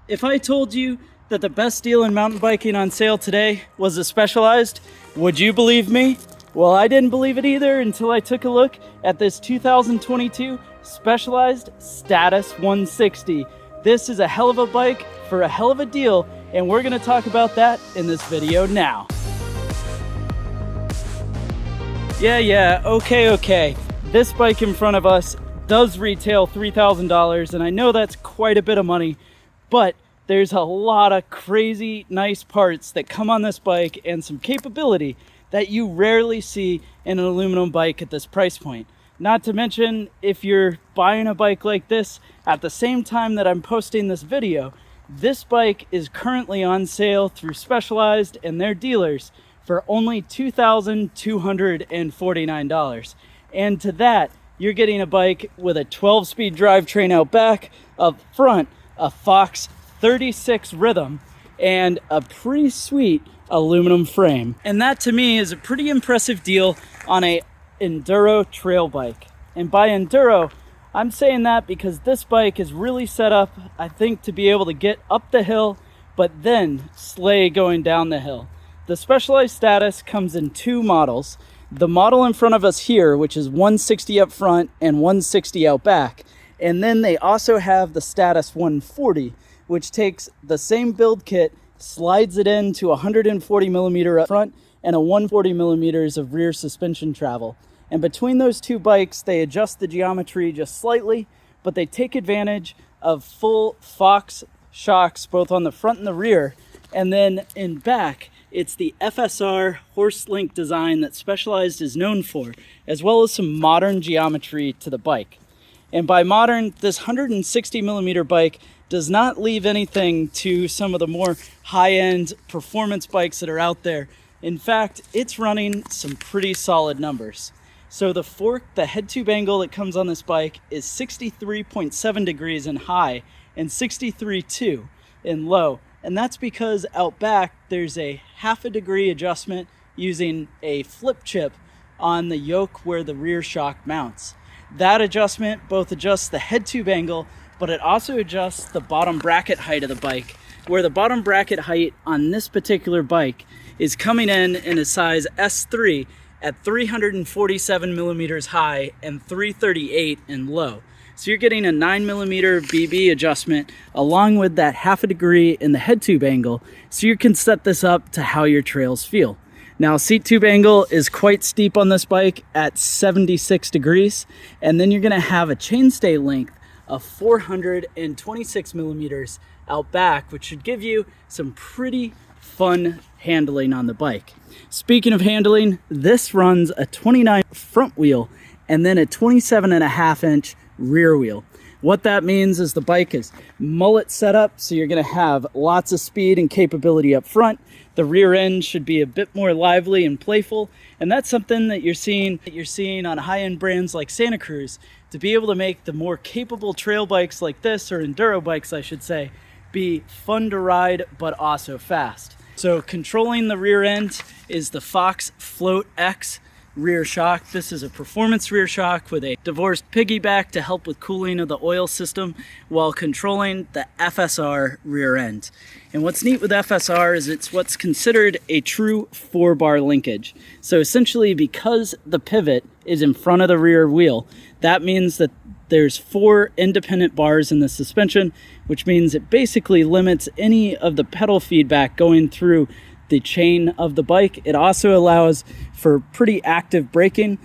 If I told you that the best deal in mountain biking on sale today was a Specialized, would you believe me? Well, I didn't believe it either until I took a look at this 2022 Specialized Status 160. This is a hell of a bike for a hell of a deal, and we're gonna talk about that in this video now. Yeah, okay. This bike in front of us does retail $3,000, and I know that's quite a bit of money, but there's a lot of crazy nice parts that come on this bike and some capability that you rarely see in an aluminum bike at this price point. Not to mention, if you're buying a bike like this at the same time that I'm posting this video, this bike is currently on sale through Specialized and their dealers for only $2,249. And to that, you're getting a bike with a 12-speed drivetrain out back, up front, a Fox 36 rhythm, and a pretty sweet aluminum frame. And that to me is a pretty impressive deal on a enduro trail bike. And by enduro, I'm saying that because this bike is really set up, I think, to be able to get up the hill, but then slay going down the hill. The Specialized Status comes in two models. The model in front of us here, which is 160 up front and 160 out back. And then they also have the Status 140, which takes the same build kit, slides it into 140 millimeter up front and a 140 millimeters of rear suspension travel. And between those two bikes, they adjust the geometry just slightly, but they take advantage of full Fox shocks, both on the front and the rear. And then in back, it's the FSR horse link design that Specialized is known for, as well as some modern geometry to the bike. And by modern, this 160 millimeter bike does not leave anything to some of the more high-end performance bikes that are out there. In fact, it's running some pretty solid numbers. So the fork, the head tube angle that comes on this bike is 63.7 degrees in high and 63.2 in low. And that's because out back, there's a half a degree adjustment using a flip chip on the yoke where the rear shock mounts. That adjustment both adjusts the head tube angle, but it also adjusts the bottom bracket height of the bike, where the bottom bracket height on this particular bike is coming in a size S3 at 347 millimeters high and 338 in low. So you're getting a 9 millimeter BB adjustment along with that half a degree in the head tube angle, so you can set this up to how your trails feel. Now, seat tube angle is quite steep on this bike at 76 degrees, and then you're gonna have a chainstay length of 426 millimeters out back, which should give you some pretty fun handling on the bike. Speaking of handling, this runs a 29 front wheel and then a 27.5-inch rear wheel. What that means is the bike is mullet setup, so you're going to have lots of speed and capability up front. The rear end should be a bit more lively and playful, and that's something that you're seeing on high-end brands like Santa Cruz, to be able to make the more capable trail bikes like this, or enduro bikes I should say, be fun to ride but also fast. So controlling the rear end is the Fox Float X rear shock. This is a performance rear shock with a divorced piggyback to help with cooling of the oil system while controlling the FSR rear end. And what's neat with FSR is it's what's considered a true 4-bar linkage. So essentially, because the pivot is in front of the rear wheel, that means that there's 4 independent bars in the suspension, which means it basically limits any of the pedal feedback going through the chain of the bike. It also allows for pretty active braking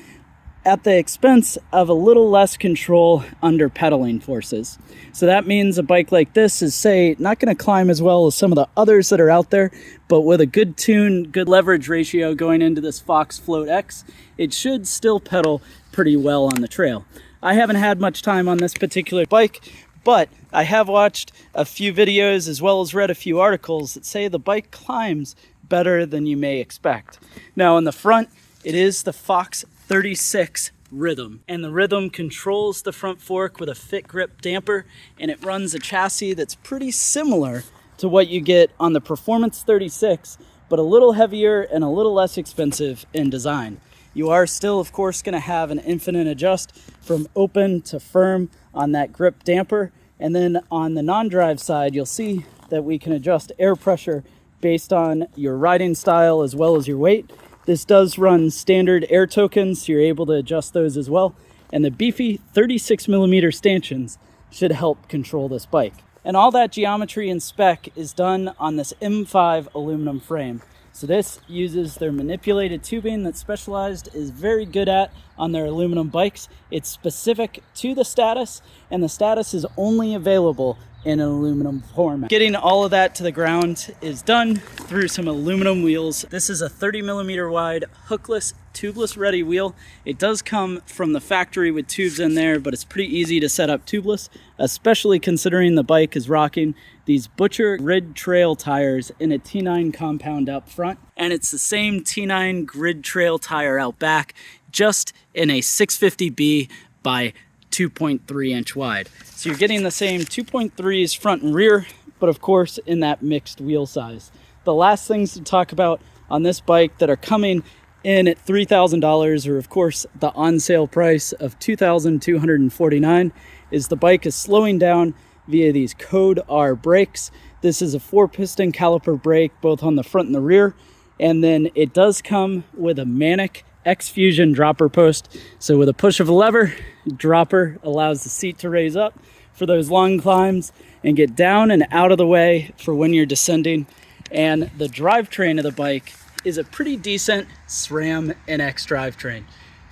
at the expense of a little less control under pedaling forces. So that means a bike like this is, say, not going to climb as well as some of the others that are out there, but with a good tune, good leverage ratio going into this Fox Float X, it should still pedal pretty well on the trail. I haven't had much time on this particular bike, but I have watched a few videos as well as read a few articles that say the bike climbs better than you may expect. Now in the front, it is the Fox 36 rhythm, and the rhythm controls the front fork with a fit grip damper, and it runs a chassis that's pretty similar to what you get on the Performance 36, but a little heavier and a little less expensive in design. You are still, of course, going to have an infinite adjust from open to firm on that grip damper, And then on the non-drive side, you'll see that we can adjust air pressure based on your riding style as well as your weight. This does run standard air tokens, so you're able to adjust those as well. And the beefy 36mm stanchions should help control this bike. And all that geometry and spec is done on this M5 aluminum frame. So this uses their manipulated tubing that Specialized is very good at on their aluminum bikes. It's specific to the Status, and the Status is only available in an aluminum format. Getting all of that to the ground is done through some aluminum wheels. This is a 30mm wide hookless, tubeless ready wheel. It does come from the factory with tubes in there, but it's pretty easy to set up tubeless, especially considering the bike is rocking these Butcher Grid Trail tires in a T9 compound out front. And it's the same T9 Grid Trail tire out back, just in a 650B by 2.3 inch wide. So you're getting the same 2.3s front and rear, but of course in that mixed wheel size. The last things to talk about on this bike that are coming in at $3,000, or of course the on sale price of $2,249, is the bike is slowing down via these Code R brakes. This is a 4-piston caliper brake both on the front and the rear, and then it does come with a Manic X-Fusion dropper post. So with a push of a lever, dropper allows the seat to raise up for those long climbs and get down and out of the way for when you're descending. And the drivetrain of the bike is a pretty decent SRAM NX drivetrain.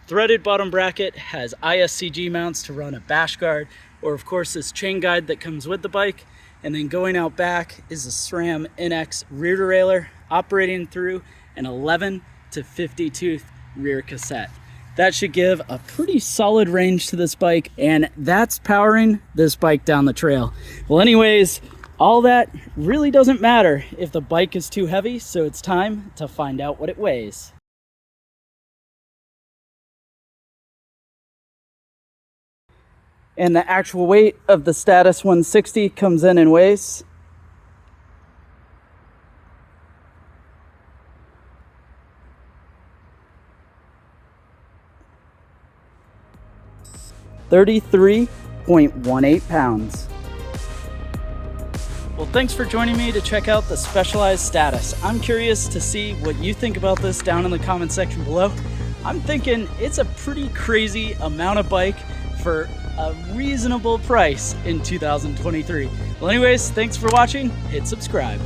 Threaded bottom bracket, has ISCG mounts to run a bash guard, or of course this chain guide that comes with the bike. And then going out back is a SRAM NX rear derailleur operating through an 11 to 50 tooth rear cassette. That should give a pretty solid range to this bike, and that's powering this bike down the trail. Well, anyways, all that really doesn't matter if the bike is too heavy, so it's time to find out what it weighs. And the actual weight of the Status 160 comes in and weighs 33.18 pounds. Well, thanks for joining me to check out the Specialized Status. I'm curious to see what you think about this down in the comment section below. I'm thinking it's a pretty crazy amount of bike for a reasonable price in 2023. Well, anyways, thanks for watching. Hit subscribe.